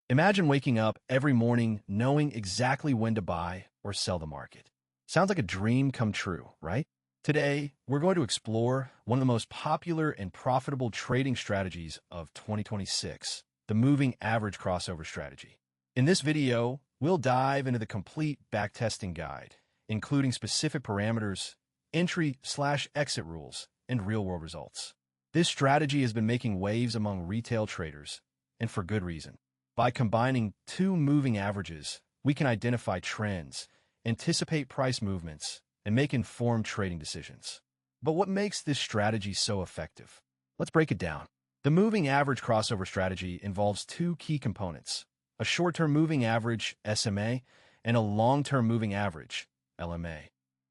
Imagine waking up every morning knowing exactly when to buy or sell the market. Sounds like a dream come true, right? Today, we're going to explore one of the most popular and profitable trading strategies of 2026, the moving average crossover strategy. In this video, we'll dive into the complete backtesting guide, including specific parameters, entry/exit rules, and real-world results. This strategy has been making waves among retail traders, and for good reason. By combining two moving averages, we can identify trends, anticipate price movements, and make informed trading decisions. But what makes this strategy so effective? Let's break it down. The moving average crossover strategy involves two key components: a short-term moving average, SMA, and a long-term moving average, LMA.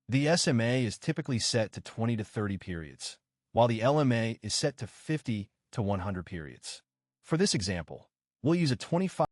The SMA is typically set to 20 to 30 periods, while the LMA is set to 50 to 100 periods. For this example, we'll use a 25